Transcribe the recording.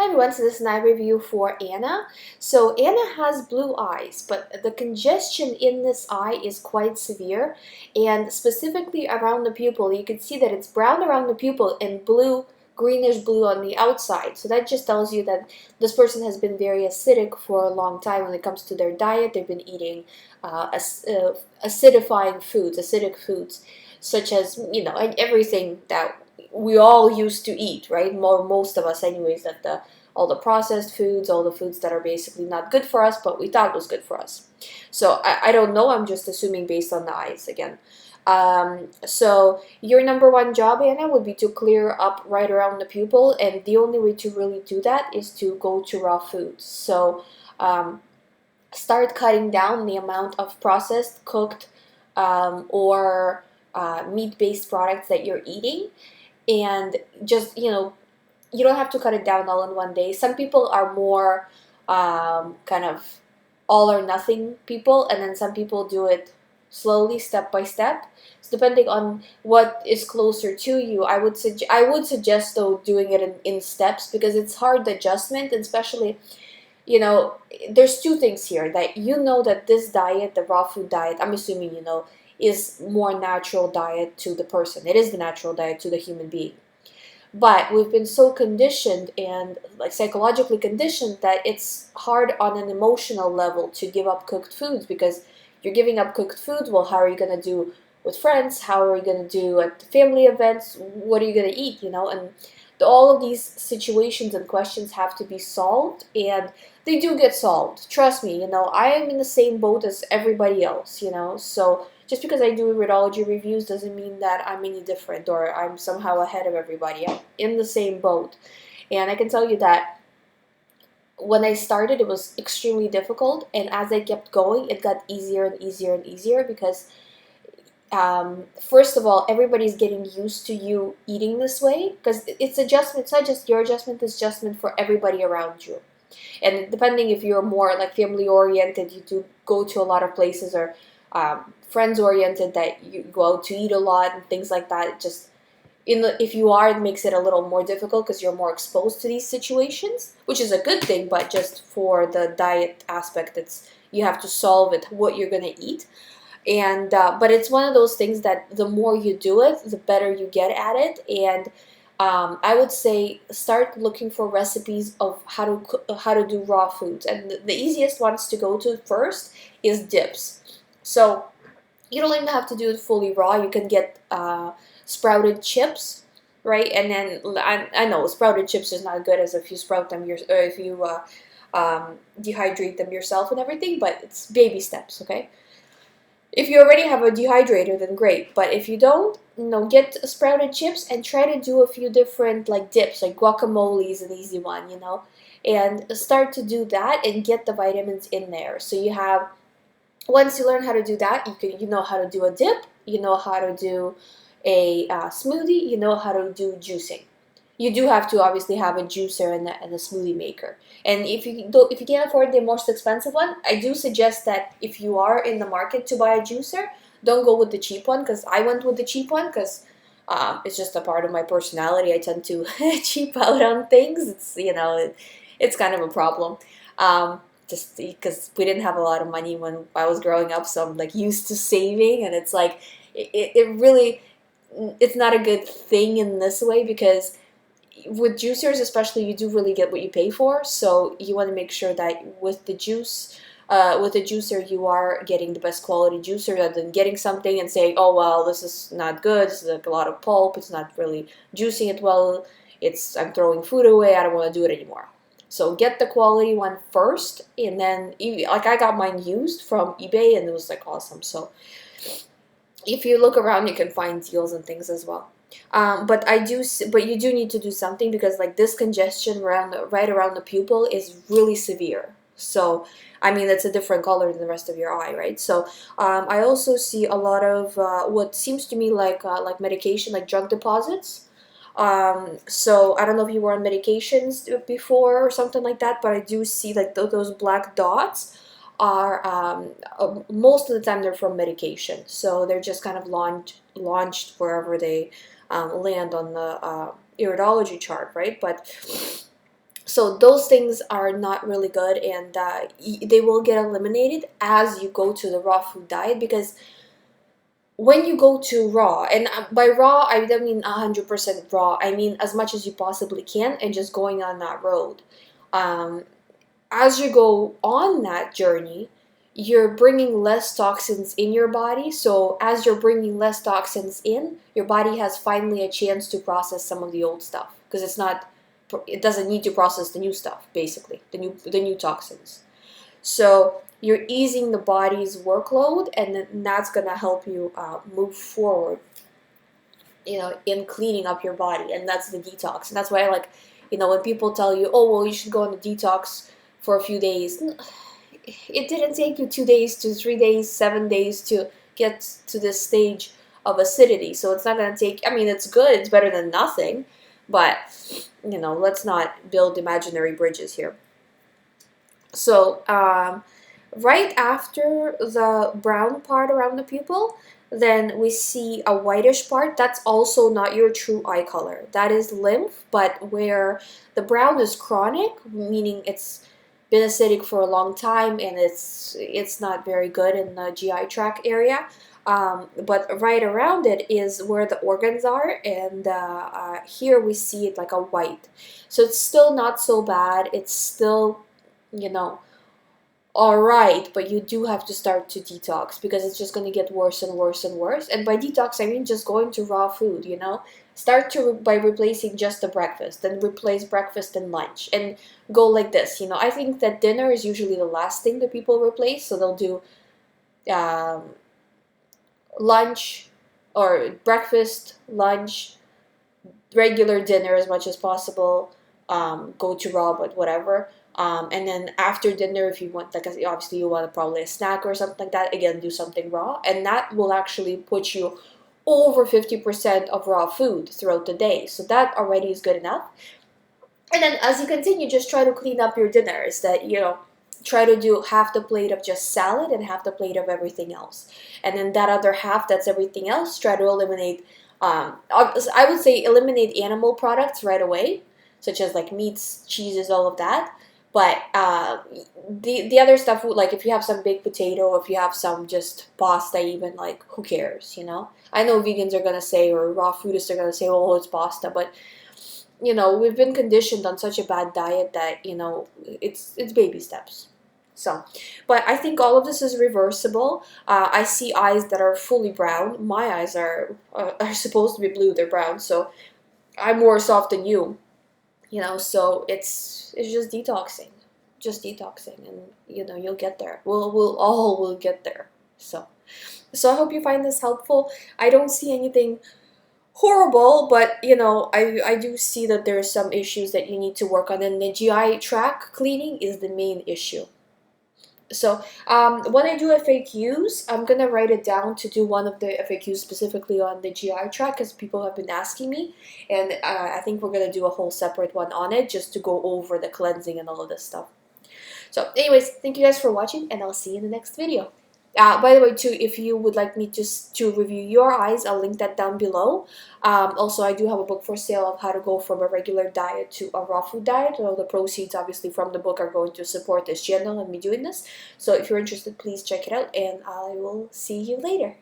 Hi everyone, so this is an eye review for Anna. So Anna has blue eyes, but the congestion in this eye is quite severe, and specifically around the pupil. You can see that it's brown around the pupil and blue, greenish blue on the outside. So that just tells you that this person has been very acidic for a long time when it comes to their diet. They've been eating acidic foods, such as, and everything that we all used to eat, right? Most of us anyways, that all the processed foods, all the foods that are basically not good for us, but we thought was good for us. So I don't know, I'm just assuming based on the eyes again. So your number one job, Anna, would be to clear up right around the pupil, and the only way to really do that is to go to raw foods. So start cutting down the amount of processed, cooked, or meat-based products that you're eating, and just you don't have to cut it down all in one day. Some people are more kind of all or nothing people, and then some people do it slowly, step by step. So depending on what is closer to you, I would suggest though doing it in steps, because it's hard adjustment, and especially there's two things here, that that this diet, the raw food diet, I'm assuming is more natural diet to the person. It is the natural diet to the human being. But we've been so conditioned and like psychologically conditioned that it's hard on an emotional level to give up cooked foods, because you're giving up cooked foods. Well, how are you going to do with friends? How are you going to do at family events? What are you going to eat? And all of these situations and questions have to be solved, and they do get solved. Trust me, I am in the same boat as everybody else, so just because I do iridology reviews doesn't mean that I'm any different or I'm somehow ahead of everybody. I'm in the same boat. And I can tell you that when I started, it was extremely difficult. And as I kept going, it got easier and easier and easier, because first of all, everybody's getting used to you eating this way, because it's adjustment. It's not just your adjustment, it's adjustment for everybody around you. And depending if you're more like family oriented, you do go to a lot of places, or friends oriented, that you go out to eat a lot and things like that. It just if you are, it makes it a little more difficult because you're more exposed to these situations, which is a good thing. But just for the diet aspect, you have to solve it, what you're gonna eat. And but it's one of those things that the more you do it, the better you get at it. And I would say start looking for recipes of how to do raw foods. And the easiest ones to go to first is dips. So you don't even have to do it fully raw. You can get sprouted chips, right? And then I know sprouted chips is not good, as if you sprout them or if you dehydrate them yourself and everything. But it's baby steps, okay? If you already have a dehydrator, then great. But if you don't, get sprouted chips and try to do a few different like dips, like guacamole is an easy one, and start to do that and get the vitamins in there. So once you learn how to do that, you know how to do a dip, you know how to do a smoothie, you know how to do juicing. You do have to obviously have a juicer and a smoothie maker. And if you can't afford the most expensive one, I do suggest that if you are in the market to buy a juicer, don't go with the cheap one, because I went with the cheap one because it's just a part of my personality. I tend to cheap out on things. It's kind of a problem. Just because we didn't have a lot of money when I was growing up, so I'm like used to saving, and it's like it really, it's not a good thing in this way, because with juicers especially, you do really get what you pay for. So you want to make sure that with the juicer, you are getting the best quality juicer, rather than getting something and saying, oh well, this is not good, this is like a lot of pulp, it's not really juicing it well, I'm throwing food away, I don't want to do it anymore. So get the quality one first, and then like I got mine used from eBay, and it was like awesome. So if you look around, you can find deals and things as well. But you do need to do something, because like this congestion right around the pupil is really severe. So I mean, it's a different color than the rest of your eye, right? So I also see a lot of what seems to me like medication, like drug deposits. So I don't know if you were on medications before or something like that, but I do see like those black dots are most of the time they're from medication. So they're just kind of launched wherever they land on the iridology chart, right? But So those things are not really good, and they will get eliminated as you go to the raw food diet, because when you go to raw, and by raw I don't mean 100% raw, I mean as much as you possibly can, and just going on that road. Um, as you go on that journey, you're bringing less toxins in your body. So as you're bringing less toxins in, your body has finally a chance to process some of the old stuff, because it doesn't need to process the new stuff, basically the new toxins. So you're easing the body's workload, and then that's gonna help you move forward, in cleaning up your body, and that's the detox. And that's why I like, when people tell you, oh well, you should go on a detox for a few days. It didn't take you 2 days to 3 days, 7 days to get to this stage of acidity. So it's not gonna take. I mean, it's good. It's better than nothing, but let's not build imaginary bridges here. So right after the brown part around the pupil, then we see a whitish part. That's also not your true eye color. That is lymph, but where the brown is chronic, meaning it's been acidic for a long time, and it's not very good in the GI tract area. But right around it is where the organs are, and here we see it like a white. So it's still not so bad. It's still, you know, all right, but you do have to start to detox, because it's just going to get worse and worse and worse. And by detox, I mean just going to raw food, Start by replacing just the breakfast, then replace breakfast and lunch, and go like this. I think that dinner is usually the last thing that people replace, so they'll do um, lunch or breakfast, lunch, regular dinner as much as possible, go to raw, but whatever. And then after dinner, if you want, like, obviously you want probably a snack or something like that, again, do something raw. And that will actually put you over 50% of raw food throughout the day. So that already is good enough. And then as you continue, just try to clean up your dinners. Try to do half the plate of just salad and half the plate of everything else. And then that other half that's everything else, try to eliminate, I would say eliminate animal products right away, such as like meats, cheeses, all of that. But the other stuff, like if you have some baked potato, if you have some just pasta, even, like, who cares, I know vegans are gonna say, or raw foodists are gonna say, oh, it's pasta, but we've been conditioned on such a bad diet that it's baby steps. So, but I think all of this is reversible. I see eyes that are fully brown. My eyes are supposed to be blue. They're brown, so I'm worse off than you. So it's just detoxing, and you'll get there. We'll all will get there. So I hope you find this helpful. I don't see anything horrible, but I do see that there's some issues that you need to work on, and the GI tract cleaning is the main issue. So when I do FAQs, I'm gonna write it down to do one of the FAQs specifically on the GI tract, because people have been asking me, and I think we're gonna do a whole separate one on it, just to go over the cleansing and all of this stuff. So anyways, thank you guys for watching, and I'll see you in the next video. By the way, too, if you would like me to review your eyes, I'll link that down below. Also, I do have a book for sale of how to go from a regular diet to a raw food diet. All the proceeds, obviously, from the book are going to support this channel and me doing this. So if you're interested, please check it out, and I will see you later.